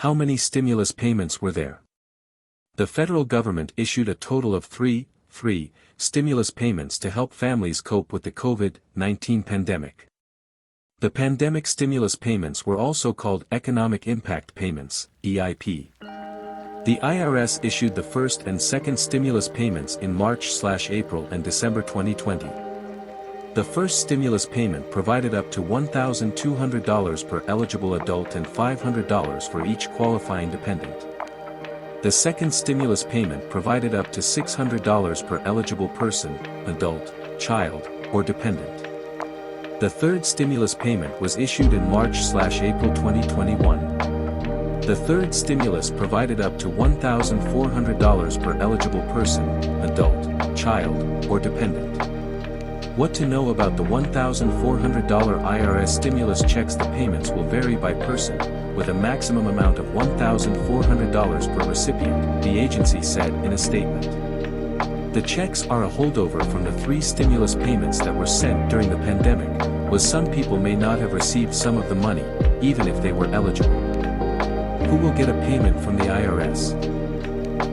How many stimulus payments were there? The federal government issued a total of three stimulus payments to help families cope with the COVID-19 pandemic. The pandemic stimulus payments were also called Economic Impact Payments, EIP. The IRS issued the first and second stimulus payments in March/April and December 2020. The first stimulus payment provided up to $1,200 per eligible adult and $500 for each qualifying dependent. The second stimulus payment provided up to $600 per eligible person, adult, child, or dependent. The third stimulus payment was issued in March/April 2021. The third stimulus provided up to $1,400 per eligible person, adult, child, or dependent. What to know about the $1,400 IRS stimulus checks? The payments will vary by person, with a maximum amount of $1,400 per recipient, the agency said in a statement. The checks are a holdover from the three stimulus payments that were sent during the pandemic, was some people may not have received some of the money, even if they were eligible. Who will get a payment from the IRS?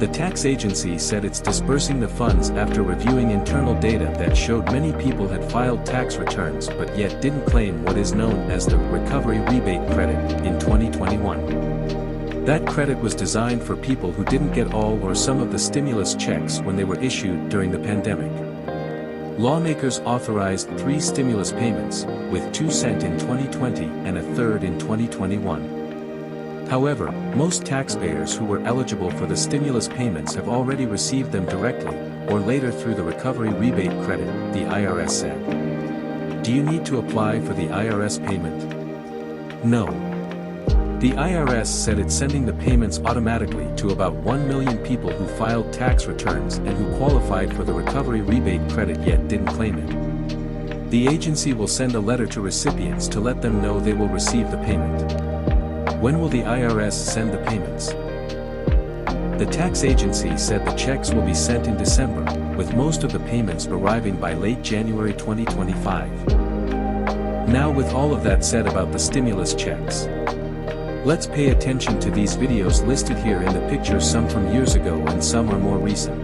The tax agency said it's disbursing the funds after reviewing internal data that showed many people had filed tax returns but yet didn't claim what is known as the Recovery Rebate Credit in 2021. That credit was designed for people who didn't get all or some of the stimulus checks when they were issued during the pandemic. Lawmakers authorized 3 stimulus payments, with 2 sent in 2020 and a third in 2021. However, most taxpayers who were eligible for the stimulus payments have already received them directly, or later through the Recovery Rebate Credit, the IRS said. Do you need to apply for the IRS payment? No. The IRS said it's sending the payments automatically to about 1 million people who filed tax returns and who qualified for the Recovery Rebate Credit yet didn't claim it. The agency will send a letter to recipients to let them know they will receive the payment. When will the IRS send the payments? The tax agency said the checks will be sent in December, with most of the payments arriving by late January 2025. Now, with all of that said about the stimulus checks, let's pay attention to these videos listed here in the pictures, some from years ago and some are more recent.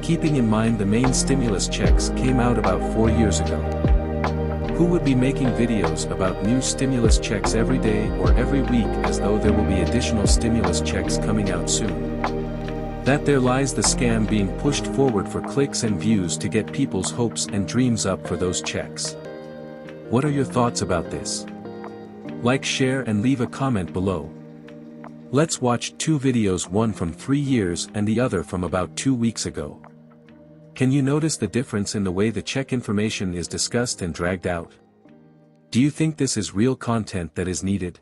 Keeping in mind the main stimulus checks came out about 4 years ago. Who would be making videos about new stimulus checks every day or every week as though there will be additional stimulus checks coming out soon? That there lies the scam being pushed forward for clicks and views to get people's hopes and dreams up for those checks. What are your thoughts about this? Like, share and leave a comment below. Let's watch 2 videos, one from 3 years and the other from about 2 weeks ago. Can you notice the difference in the way the check information is discussed and dragged out? Do you think this is real content that is needed?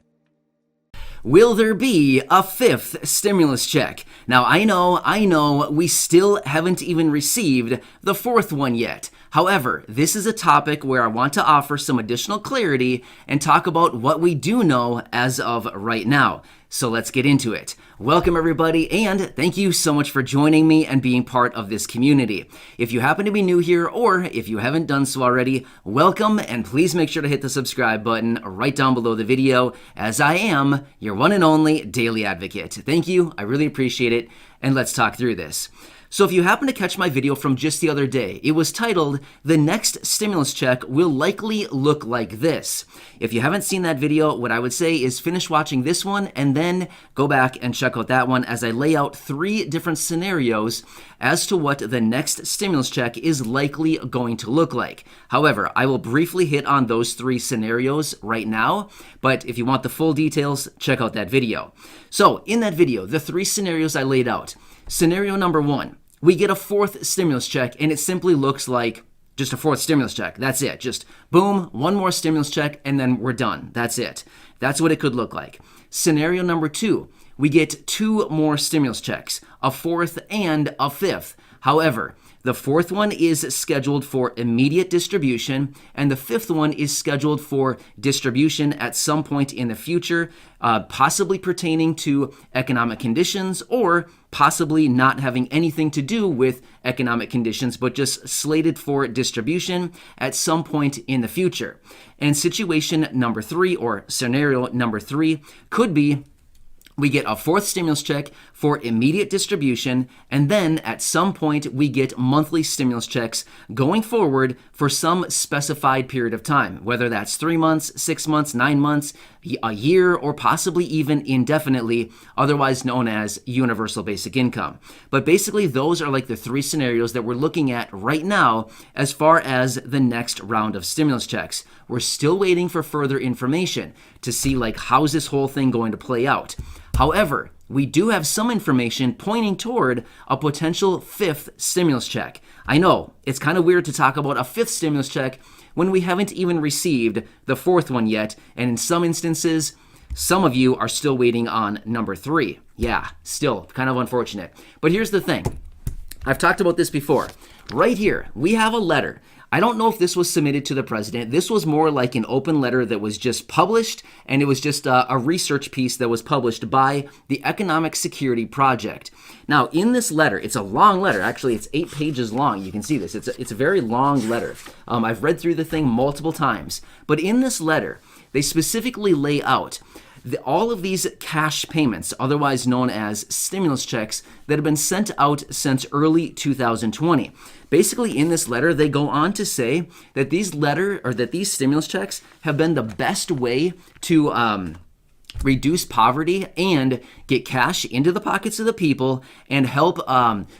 Will there be a 5th stimulus check? Now, I know, we still haven't even received the 4th one yet. However, this is a topic where I want to offer some additional clarity and talk about what we do know as of right now. So let's get into it. Welcome everybody, and thank you so much for joining me and being part of this community. If you happen to be new here, or if you haven't done so already, welcome, and please make sure to hit the subscribe button right down below the video, as I am your one and only daily advocate. Thank you, I really appreciate it, and let's talk through this. So if you happen to catch my video from just the other day, it was titled, "The next stimulus check will likely look like this." If you haven't seen that video, what I would say is finish watching this one and then go back and check out that one as I lay out 3 different scenarios as to what the next stimulus check is likely going to look like. However, I will briefly hit on those 3 scenarios right now, but if you want the full details, check out that video. So in that video, the 3 scenarios I laid out. Scenario number 1, we get a 4th stimulus check and it simply looks like just a 4th stimulus check. That's it. Just boom, 1 more stimulus check and then we're done. That's it. That's what it could look like. Scenario number 2, we get 2 more stimulus checks, a 4th and a 5th. However, the 4th one is scheduled for immediate distribution, and the 5th one is scheduled for distribution at some point in the future, possibly pertaining to economic conditions or possibly not having anything to do with economic conditions, but just slated for distribution at some point in the future. And situation number 3, or scenario number 3, could be we get a fourth stimulus check for immediate distribution, and then at some point we get monthly stimulus checks going forward for some specified period of time, whether that's 3 months, 6 months, 9 months, a year, or possibly even indefinitely, otherwise known as universal basic income. But basically those are like the three scenarios that we're looking at right now as far as the next round of stimulus checks. We're still waiting for further information to see like how's this whole thing going to play out. However, we do have some information pointing toward a potential fifth stimulus check. I know, it's kind of weird to talk about a fifth stimulus check when we haven't even received the fourth one yet, and in some instances, some of you are still waiting on number 3. Yeah, still kind of unfortunate. But here's the thing. I've talked about this before. Right here, we have a letter. I don't know if this was submitted to the president. This was more like an open letter that was just published, and it was just a research piece that was published by the Economic Security Project. Now, in this letter, it's a long letter. Actually, it's 8 pages long. You can see this. It's a very long letter. I've read through the thing multiple times. But in this letter, they specifically lay out all of these cash payments, otherwise known as stimulus checks, that have been sent out since early 2020. Basically, in this letter, they go on to say that these stimulus checks have been the best way to reduce poverty and get cash into the pockets of the people and help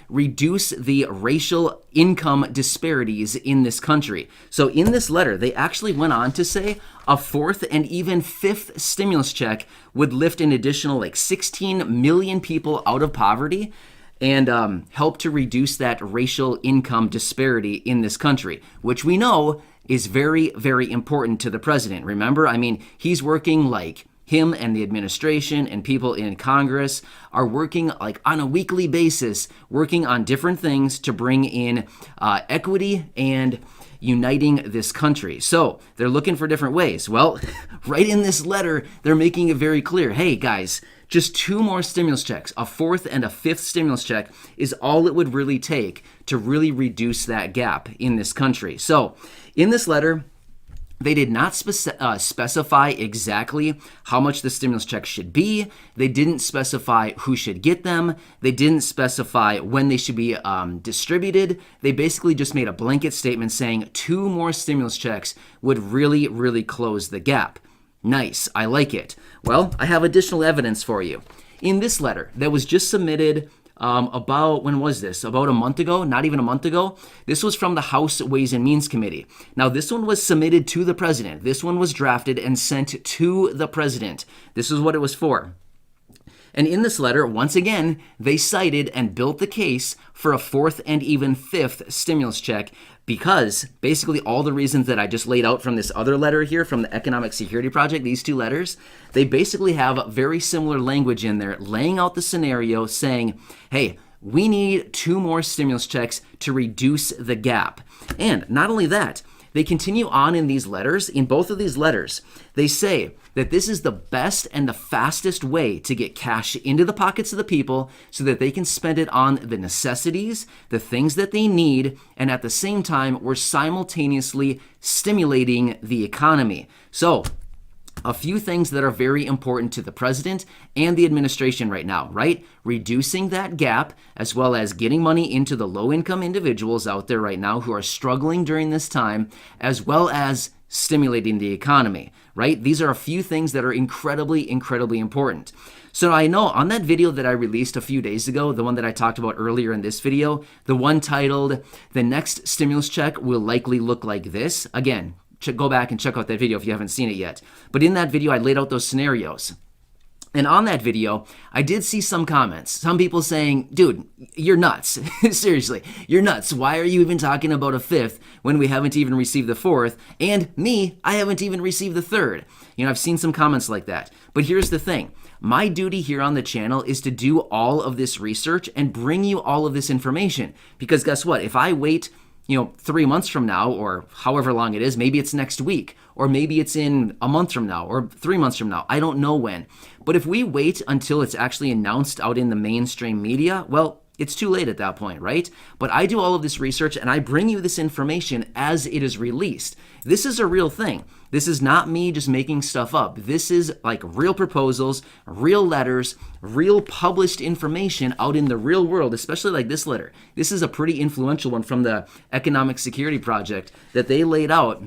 reduce the racial income disparities in this country. So in this letter, they actually went on to say a fourth and even fifth stimulus check would lift an additional like 16 million people out of poverty and help to reduce that racial income disparity in this country, which we know is very, very important to the president. Remember, I mean, he's working like him and the administration and people in Congress are working like on a weekly basis, working on different things to bring in equity and uniting this country. So they're looking for different ways. Well, right in this letter, they're making it very clear. Hey guys, just 2 more stimulus checks, a fourth and a fifth stimulus check is all it would really take to really reduce that gap in this country. So in this letter, they did not specify exactly how much the stimulus check should be. They didn't specify who should get them. They didn't specify when they should be distributed. They basically just made a blanket statement saying 2 more stimulus checks would really, really close the gap. Nice, I like it. Well, I have additional evidence for you. In this letter that was just submitted when was this? About a month ago, not even a month ago. This was from the House Ways and Means Committee. Now, this one was submitted to the president. This one was drafted and sent to the president. This is what it was for. And in this letter, once again, they cited and built the case for a fourth and even fifth stimulus check because basically all the reasons that I just laid out from this other letter here from the Economic Security Project, these 2 letters, they basically have very similar language in there, laying out the scenario saying, hey, we need 2 more stimulus checks to reduce the gap. And not only that, they continue on in these letters, in both of these letters, they say that this is the best and the fastest way to get cash into the pockets of the people so that they can spend it on the necessities, the things that they need, and at the same time, we're simultaneously stimulating the economy. So, a few things that are very important to the president and the administration right now, right? Reducing that gap, as well as getting money into the low-income individuals out there right now who are struggling during this time, as well as stimulating the economy, right? These are a few things that are incredibly, incredibly important. So I know on that video that I released a few days ago, the one that I talked about earlier in this video, the one titled, "The Next Stimulus Check Will Likely Look Like This." Again, go back and check out that video if you haven't seen it yet. But in that video, I laid out those scenarios. And on that video, I did see some comments. Some people saying, dude, you're nuts. Seriously, you're nuts. Why are you even talking about a fifth when we haven't even received the fourth? And me, I haven't even received the third. You know, I've seen some comments like that. But here's the thing. My duty here on the channel is to do all of this research and bring you all of this information. Because guess what? If I wait 3 months from now, or however long it is, maybe it's next week, or maybe it's in a month from now, or 3 months from now. I don't know when. But if we wait until it's actually announced out in the mainstream media, well, it's too late at that point, right? But I do all of this research and I bring you this information as it is released. This is a real thing. This is not me just making stuff up. This is like real proposals, real letters, real published information out in the real world, especially like this letter. This is a pretty influential one from the Economic Security Project that they laid out,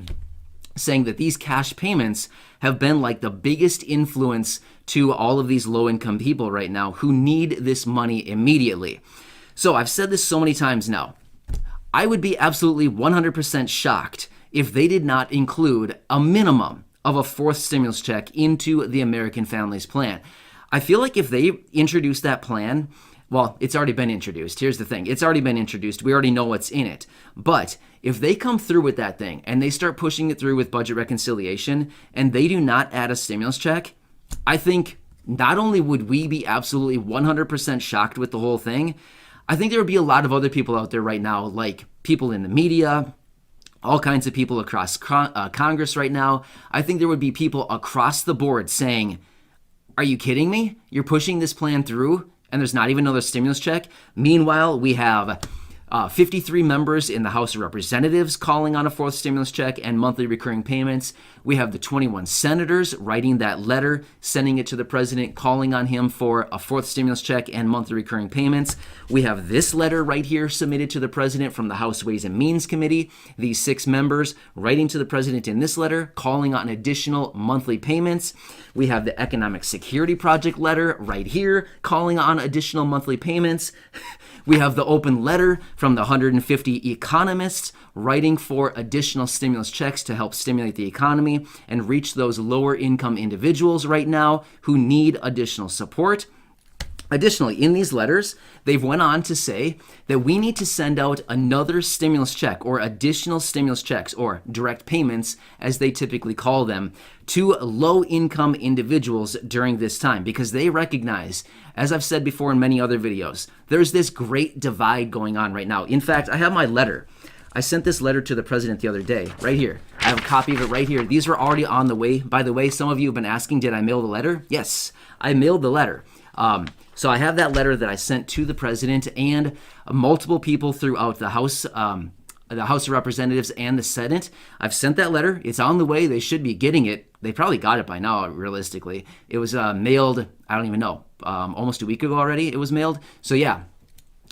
saying that these cash payments have been like the biggest influence to all of these low-income people right now who need this money immediately. So I've said this so many times now. I would be absolutely 100% shocked if they did not include a minimum of a fourth stimulus check into the American Families Plan. I feel like if they introduce that plan, well, it's already been introduced. Here's the thing. It's already been introduced. We already know what's in it. But if they come through with that thing and they start pushing it through with budget reconciliation and they do not add a stimulus check, I think not only would we be absolutely 100% shocked with the whole thing, I think there would be a lot of other people out there right now, like people in the media, all kinds of people across Congress right now. I think there would be people across the board saying, are you kidding me? You're pushing this plan through and there's not even another stimulus check? Meanwhile, we have 53 members in the House of Representatives calling on a fourth stimulus check and monthly recurring payments. We have the 21 senators writing that letter, sending it to the president, calling on him for a fourth stimulus check and monthly recurring payments. We have this letter right here submitted to the president from the House Ways and Means Committee. These 6 members writing to the president in this letter, calling on additional monthly payments. We have the Economic Security Project letter right here, calling on additional monthly payments. We have the open letter from the 150 economists writing for additional stimulus checks to help stimulate the economy and reach those lower income individuals right now who need additional support. Additionally, in these letters, they've went on to say that we need to send out another stimulus check or additional stimulus checks or direct payments, as they typically call them, to low-income individuals during this time because they recognize, as I've said before in many other videos, there's this great divide going on right now. In fact, I have my letter. I sent this letter to the president the other day, right here. I have a copy of it right here. These are already on the way. By the way, some of you have been asking, did I mail the letter? Yes, I mailed the letter. So I have that letter that I sent to the president and multiple people throughout the House of Representatives and the Senate. I've sent that letter. It's on the way. They should be getting it. They probably got it by now, realistically. It was mailed, I don't even know, almost a week ago already it was mailed. So yeah,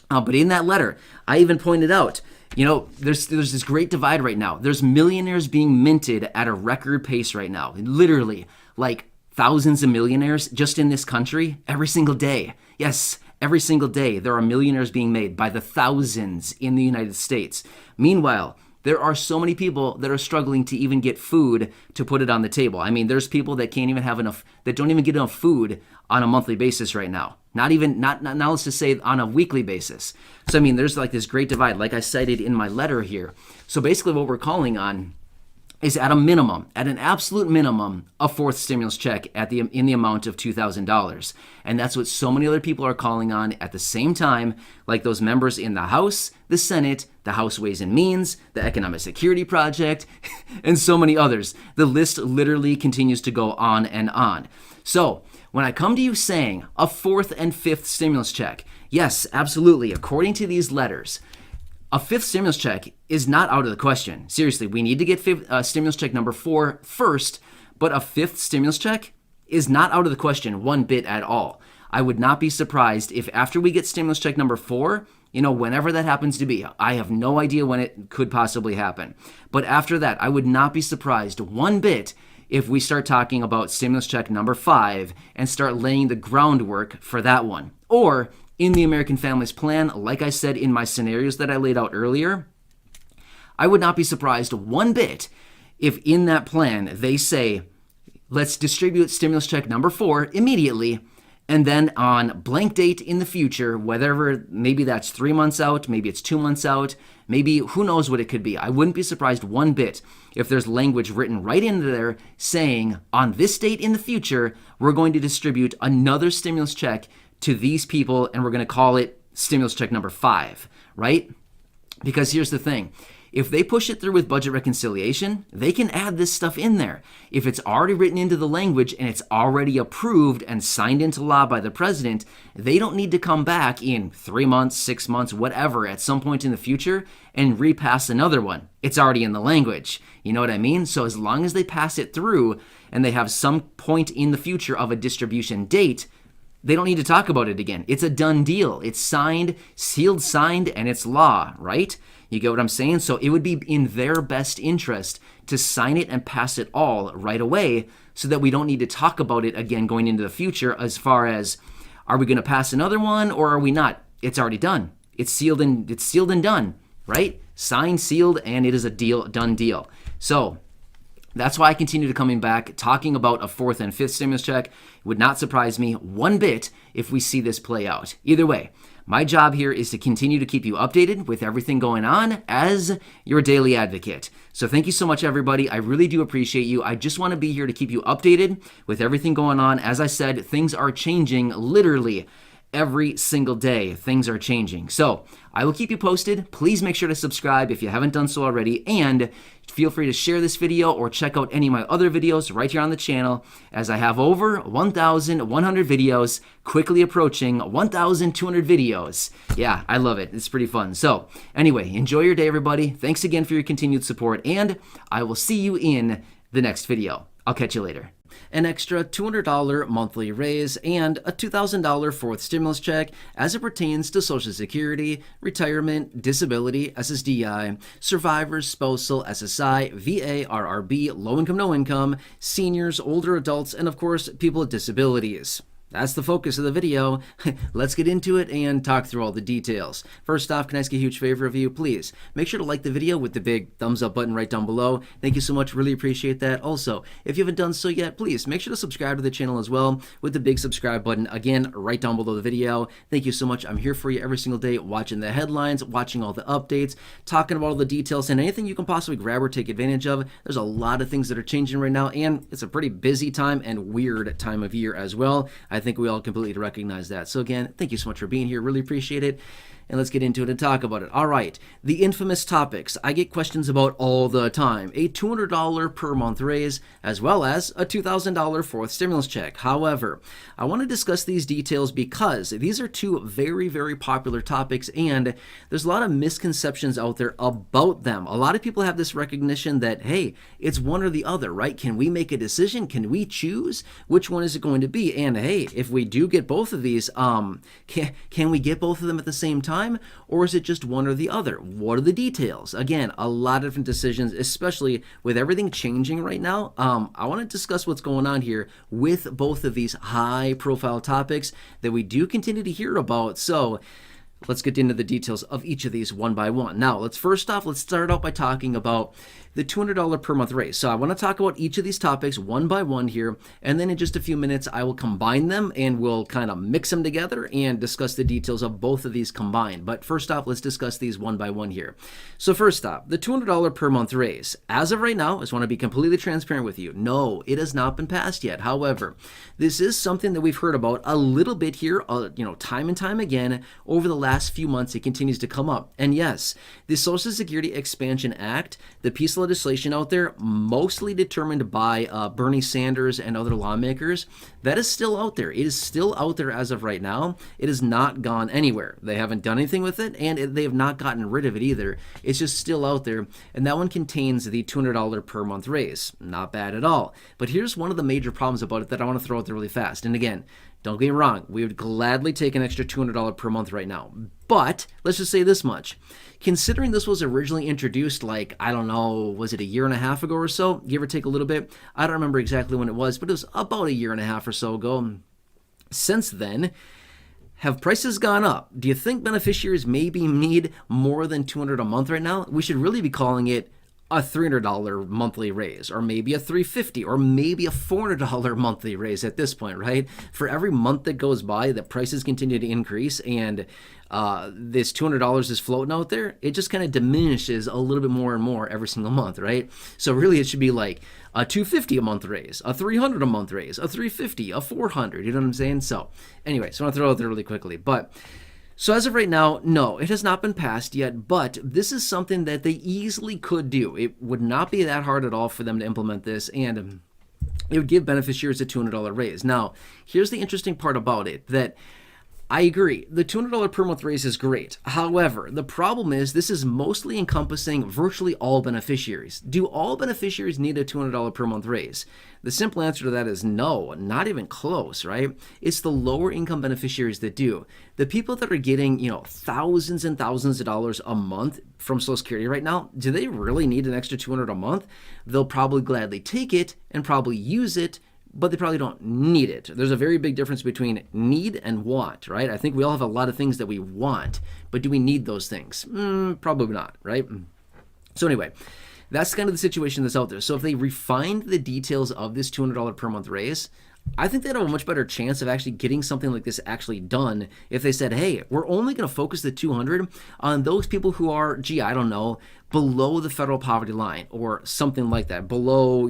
but in that letter, I even pointed out, you know, there's this great divide right now. There's millionaires being minted at a record pace right now. Literally, like thousands of millionaires just in this country every single day. Yes, every single day there are millionaires being made by the thousands in the United States. Meanwhile, there are so many people that are struggling to even get food to put it on the table. I mean, there's people that can't even have enough, that don't even get enough food on a monthly basis right now. Not let's just say on a weekly basis. So, I mean, there's like this great divide, like I cited in my letter here. So basically what we're calling on is at a minimum, at an absolute minimum, a fourth stimulus check in the amount of $2,000. And that's what so many other people are calling on at the same time, like those members in the House, the Senate, the House Ways and Means, the Economic Security Project, and so many others. The list literally continues to go on and on. So when I come to you saying a fourth and fifth stimulus check, yes, absolutely, according to these letters, a fifth stimulus check is not out of the question. Seriously, we need to get stimulus check number 4 first, but a fifth stimulus check is not out of the question one bit at all. I would not be surprised if after we get stimulus check number 4, you know, whenever that happens to be, I have no idea when it could possibly happen. But after that, I would not be surprised one bit if we start talking about stimulus check number 5 and start laying the groundwork for that one. Or in the American Families Plan, like I said in my scenarios that I laid out earlier, I would not be surprised one bit if in that plan they say, let's distribute stimulus check number 4 immediately, and then on blank date in the future, whatever, maybe that's 3 months out, maybe it's 2 months out, maybe who knows what it could be. I wouldn't be surprised one bit if there's language written right in there saying, on this date in the future, we're going to distribute another stimulus check to these people, and we're going to call it stimulus check number 5, right? Because here's the thing. If they push it through with budget reconciliation, they can add this stuff in there. If it's already written into the language and it's already approved and signed into law by the president, they don't need to come back in 3 months, 6 months, whatever, at some point in the future and repass another one. It's already in the language. You know what I mean? So as long as they pass it through and they have some point in the future of a distribution date, they don't need to talk about it again. It's a done deal. It's signed, sealed, signed, and it's law, right? You get what I'm saying? So it would be in their best interest to sign it and pass it all right away so that we don't need to talk about it again going into the future as far as, are we going to pass another one or are we not? It's already done. It's sealed and done, right? Signed, sealed, and it is a done deal. So that's why I continue to coming back, talking about a fourth and fifth stimulus check. It would not surprise me one bit if we see this play out. Either way, my job here is to continue to keep you updated with everything going on as your daily advocate. So thank you so much, everybody. I really do appreciate you. I just want to be here to keep you updated with everything going on. As I said, things are changing literally every single day. Things are changing. So I will keep you posted. Please make sure to subscribe if you haven't done so already, and feel free to share this video or check out any of my other videos right here on the channel, as I have over 1,100 videos, quickly approaching 1,200 videos. Yeah, I love it. It's pretty fun. So anyway, enjoy your day, everybody. Thanks again for your continued support, and I will see you in the next video. I'll catch you later. An extra $200 monthly raise and a $2,000 fourth stimulus check as it pertains to Social Security, retirement, disability, SSDI, survivors, spousal, SSI, VA, RRB, low income, no income, seniors, older adults, and of course, people with disabilities. That's the focus of the video. Let's get into it and talk through all the details. First off, can I ask a huge favor of you? Please make sure to like the video with the big thumbs up button right down below. Thank you so much. Really appreciate that. Also, if you haven't done so yet, please make sure to subscribe to the channel as well with the big subscribe button, again, right down below the video. Thank you so much. I'm here for you every single day, watching the headlines, watching all the updates, talking about all the details, and anything you can possibly grab or take advantage of. There's a lot of things that are changing right now, and it's a pretty busy time and weird time of year as well. I think we all completely recognize that. So again, thank you so much for being here. Really appreciate it. And let's get into it and talk about it. All right, the infamous topics I get questions about all the time. A $200 per month raise, as well as a $2,000 fourth stimulus check. However, I want to discuss these details because these are two very, very popular topics, and there's a lot of misconceptions out there about them. A lot of people have this recognition that, hey, it's one or the other, right? Can we make a decision? Can we choose? Which one is it going to be? And hey, if we do get both of these, can we get both of them at the same time? Or is it just one or the other? What are the details? Again, a lot of different decisions, especially with everything changing right now. I want to discuss what's going on here with both of these high profile topics that we do continue to hear about. So let's get into the details of each of these one by one. Now, let's start out by talking about the $200 per month raise. So I want to talk about each of these topics one by one here, and then in just a few minutes, I will combine them and we'll kind of mix them together and discuss the details of both of these combined. But first off, let's discuss these one by one here. So first off, the $200 per month raise. As of right now, I just want to be completely transparent with you. No, it has not been passed yet. However, this is something that we've heard about a little bit here, time and time again. Over the last few months, it continues to come up. And yes, the Social Security Expansion Act, the piece of legislation out there, mostly determined by Bernie Sanders and other lawmakers, that is still out there. It is still out there as of right now. It has not gone anywhere. They haven't done anything with it, and they have not gotten rid of it either. It's just still out there, and that one contains the $200 per month raise. Not bad at all. But here's one of the major problems about it that I want to throw out there really fast. And again, don't get me wrong, we would gladly take an extra $200 per month right now. But let's just say this much. Considering this was originally introduced I don't know, was it a year and a half ago or so? Give or take a little bit. I don't remember exactly when it was, but it was about a year and a half or so ago. Since then, have prices gone up? Do you think beneficiaries maybe need more than $200 a month right now? We should really be calling it a $300 monthly raise, or maybe a $350, or maybe a $400 monthly raise at this point, right? For every month that goes by, the prices continue to increase, and this $200 is floating out there, it just kind of diminishes a little bit more and more every single month, right? So really, it should be like a $250 a month raise, a $300 a month raise, a $350, a $400, you know what I'm saying? So anyway, so I want to throw it out there really quickly, but So as of right now, no, it has not been passed yet, but this is something that they easily could do. It would not be that hard at all for them to implement this, and it would give beneficiaries a $200 raise. Now, here's the interesting part about it, that I agree, the $200 per month raise is great. However, the problem is this is mostly encompassing virtually all beneficiaries. Do all beneficiaries need a $200 per month raise? The simple answer to that is no, not even close, right? It's the lower income beneficiaries that do. The people that are getting, thousands and thousands of dollars a month from Social Security right now, do they really need an extra $200 a month? They'll probably gladly take it and probably use it, but they probably don't need it. There's a very big difference between need and want, right? I think we all have a lot of things that we want, but do we need those things? Probably not, right? So anyway, that's kind of the situation that's out there. So if they refined the details of this $200 per month raise, I think they'd have a much better chance of actually getting something like this actually done if they said, hey, we're only going to focus the $200 on those people who are, below the federal poverty line or something like that, below,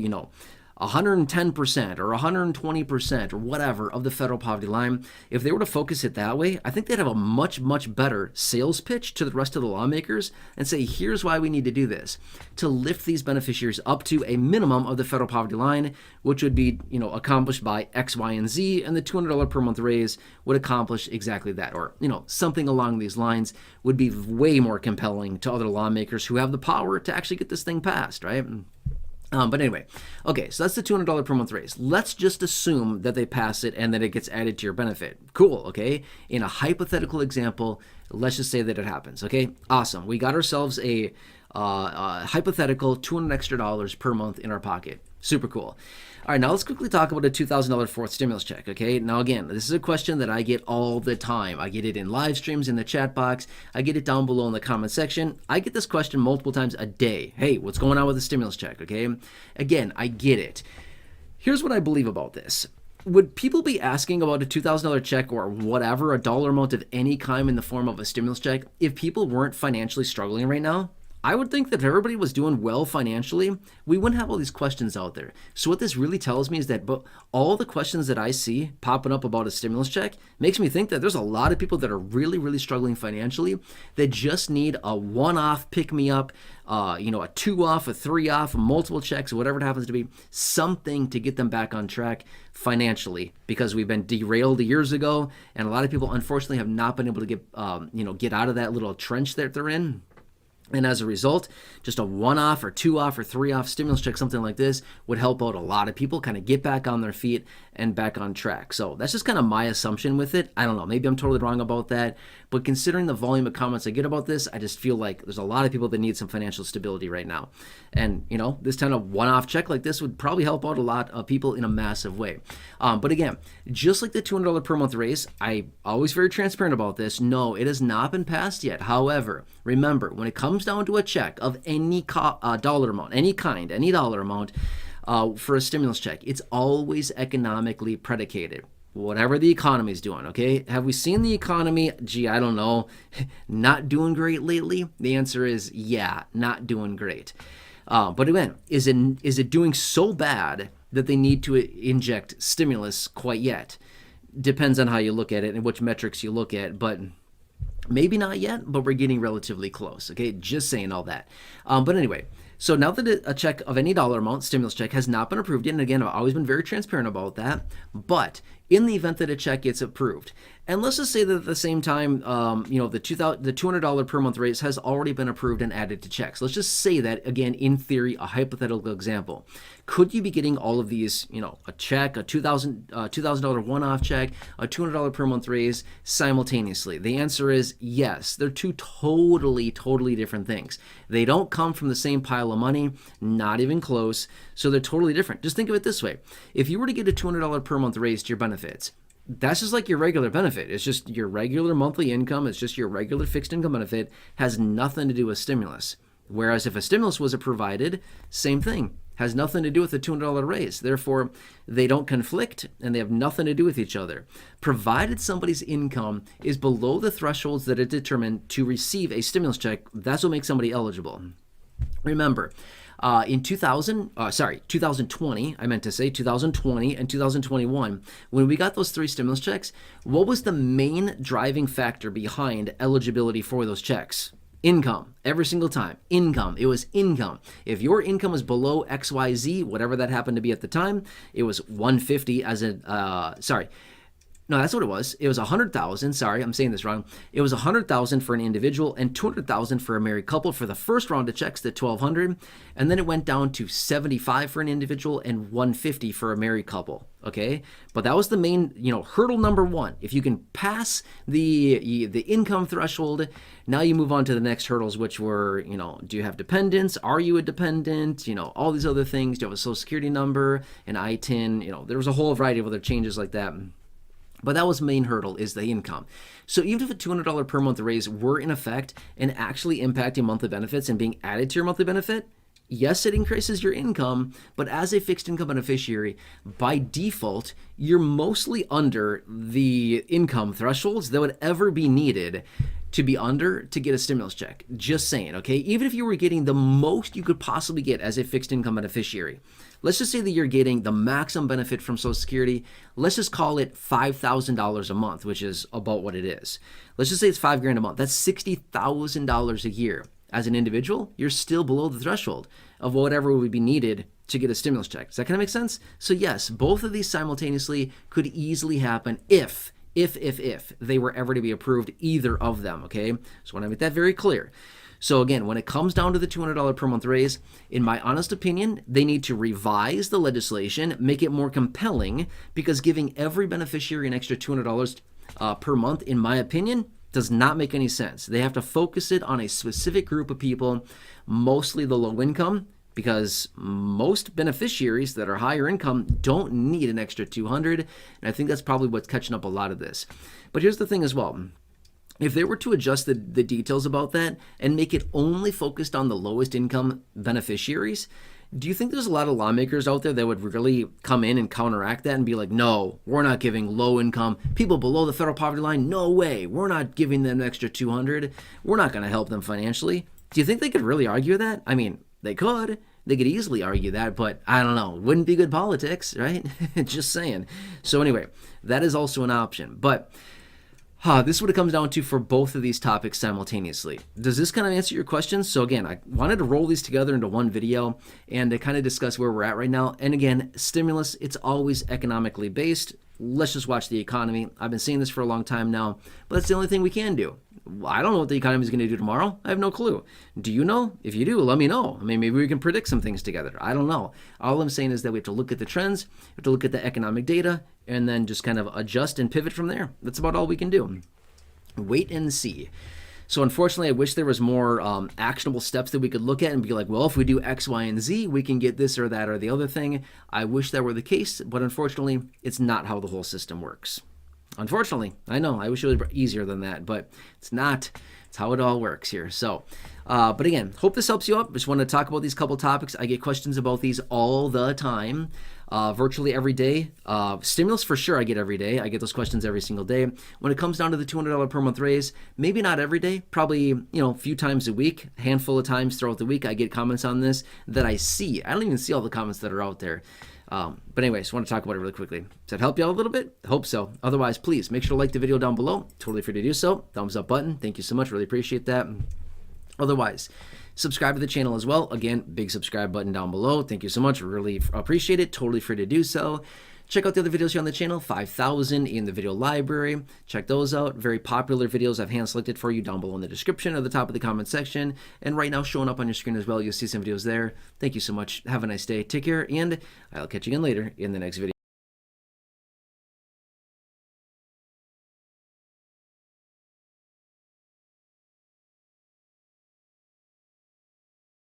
110% or 120% or whatever of the federal poverty line. If they were to focus it that way, I think they'd have a much, much better sales pitch to the rest of the lawmakers and say, here's why we need to do this, to lift these beneficiaries up to a minimum of the federal poverty line, which would be, accomplished by X, Y, and Z, and the $200 per month raise would accomplish exactly that, or, something along these lines would be way more compelling to other lawmakers who have the power to actually get this thing passed, right? But anyway, okay, so that's the $200 per month raise. Let's just assume that they pass it and that it gets added to your benefit. Cool, okay? In a hypothetical example, let's just say that it happens, okay? Awesome. We got ourselves a hypothetical $200 extra per month in our pocket. Super cool. All right, now let's quickly talk about a $2,000 fourth stimulus check, okay? Now again, this is a question that I get all the time. I get it in live streams, in the chat box. I get it down below in the comment section. I get this question multiple times a day. Hey, what's going on with the stimulus check, okay? Again, I get it. Here's what I believe about this. Would people be asking about a $2,000 check or whatever, a dollar amount of any kind in the form of a stimulus check, if people weren't financially struggling right now? I would think that if everybody was doing well financially, we wouldn't have all these questions out there. So what this really tells me is that all the questions that I see popping up about a stimulus check makes me think that there's a lot of people that are really, really struggling financially that just need a one-off pick-me-up, a 2-off, a 3-off, multiple checks, whatever it happens to be, something to get them back on track financially, because we've been derailed years ago, and a lot of people unfortunately have not been able to get out of that little trench that they're in. And as a result, just a 1-off or 2-off or 3-off stimulus check, something like this, would help out a lot of people kind of get back on their feet and back on track. So that's just kind of my assumption with it. I don't know. Maybe I'm totally wrong about that. But considering the volume of comments I get about this, I just feel like there's a lot of people that need some financial stability right now. And, this kind of one-off check like this would probably help out a lot of people in a massive way. But again, just like the $200 per month raise, I'm always very transparent about this. No, it has not been passed yet. However, remember, when it comes down to a check of any dollar amount, any kind, any dollar amount for a stimulus check, it's always economically predicated. Whatever the economy is doing, okay? Have we seen the economy, I don't know, not doing great lately? The answer is yeah, not doing great. But again, is it doing so bad that they need to inject stimulus quite yet? Depends on how you look at it and which metrics you look at, but maybe not yet, but we're getting relatively close, okay? Just saying all that. But anyway, so now that a check of any dollar amount, stimulus check, has not been approved yet, and again, I've always been very transparent about that, but in the event that a check gets approved, and let's just say that at the same time, the $200 per month raise has already been approved and added to checks. Let's just say that, again, in theory, a hypothetical example. Could you be getting all of these, a check, a $2,000 one-off check, a $200 per month raise simultaneously? The answer is yes. They're two totally, totally different things. They don't come from the same pile of money, not even close, so they're totally different. Just think of it this way. If you were to get a $200 per month raise to your benefits, that's just like your regular benefit. It's just your regular monthly income. It's just your regular fixed income benefit. Has nothing to do with stimulus. Whereas if a stimulus was provided, same thing. Has nothing to do with the $200 raise. Therefore, they don't conflict and they have nothing to do with each other. Provided somebody's income is below the thresholds that are determined to receive a stimulus check, that's what makes somebody eligible. Remember, In 2020, I meant to say 2020 and 2021, when we got those 3 stimulus checks, what was the main driving factor behind eligibility for those checks? Income. Every single time. Income. It was income. If your income was below XYZ, whatever that happened to be at the time, it was 150 as a, no, that's what it was. It was 100,000. Sorry, I'm saying this wrong. It was 100,000 for an individual and 200,000 for a married couple for the first round of checks, the 1,200, and then it went down to 75 for an individual and 150 for a married couple. Okay, but that was the main, hurdle number 1. If you can pass the income threshold, now you move on to the next hurdles, which were, do you have dependents? Are you a dependent? All these other things. Do you have a social security number, an ITIN? There was a whole variety of other changes like that. But that was main hurdle, is the income. So even if a $200 per month raise were in effect and actually impacting monthly benefits and being added to your monthly benefit, yes, it increases your income, but as a fixed income beneficiary, by default, you're mostly under the income thresholds that would ever be needed to be under to get a stimulus check. Just saying, okay? Even if you were getting the most you could possibly get as a fixed income beneficiary, let's just say that you're getting the maximum benefit from Social Security. Let's just call it $5,000 a month, which is about what it is. Let's just say it's $5,000 a month. That's $60,000 a year. As an individual, you're still below the threshold of whatever would be needed to get a stimulus check. Does that kind of make sense? So yes, both of these simultaneously could easily happen if they were ever to be approved, either of them, okay? So I want to make that very clear. So again, when it comes down to the $200 per month raise, in my honest opinion, they need to revise the legislation, make it more compelling, because giving every beneficiary an extra $200 per month, in my opinion, does not make any sense. They have to focus it on a specific group of people, mostly the low income, because most beneficiaries that are higher income don't need an extra $200, and I think that's probably what's catching up a lot of this. But here's the thing as well. If they were to adjust the details about that and make it only focused on the lowest income beneficiaries, do you think there's a lot of lawmakers out there that would really come in and counteract that and be like, no, we're not giving low income people below the federal poverty line? No way. We're not giving them an extra $200. We're not going to help them financially. Do you think they could really argue that? I mean, they could. They could easily argue that, but I don't know. Wouldn't be good politics, right? Just saying. So anyway, that is also an option. But this is what it comes down to for both of these topics simultaneously. Does this kind of answer your questions? So again, I wanted to roll these together into one video and to kind of discuss where we're at right now. And again, stimulus, it's always economically based. Let's just watch the economy. I've been saying this for a long time now, but that's the only thing we can do. I don't know what the economy is going to do tomorrow. I have no clue. Do you know? If you do, let me know. I mean, maybe we can predict some things together. I don't know. All I'm saying is that we have to look at the trends, we have to look at the economic data, and then just kind of adjust and pivot from there. That's about all we can do. Wait and see. So unfortunately, I wish there was more actionable steps that we could look at and be like, well, if we do X, Y, and Z, we can get this or that or the other thing. I wish that were the case, but unfortunately, it's not how the whole system works. Unfortunately, I know, I wish it was easier than that, but it's not. It's how it all works here. So, but again, hope this helps you out. Just want to talk about these couple topics. I get questions about these all the time, virtually every day. Stimulus for sure I get every day. I get those questions every single day. When it comes down to the $200 per month raise, maybe not every day, probably, a few times a week, a handful of times throughout the week, I get comments on this that I see. I don't even see all the comments that are out there. But anyway, just want to talk about it really quickly. Does that help you out a little bit? I hope so. Otherwise, please make sure to like the video down below. Totally free to do so. Thumbs up button. Thank you so much. Really appreciate that. Otherwise, subscribe to the channel as well. Again, big subscribe button down below. Thank you so much. Really appreciate it. Totally free to do so. Check out the other videos here on the channel, 5,000 in the video library. Check those out. Very popular videos I've hand selected for you down below in the description or the top of the comment section. And right now showing up on your screen as well. You'll see some videos there. Thank you so much. Have a nice day. Take care, and I'll catch you again later in the next video.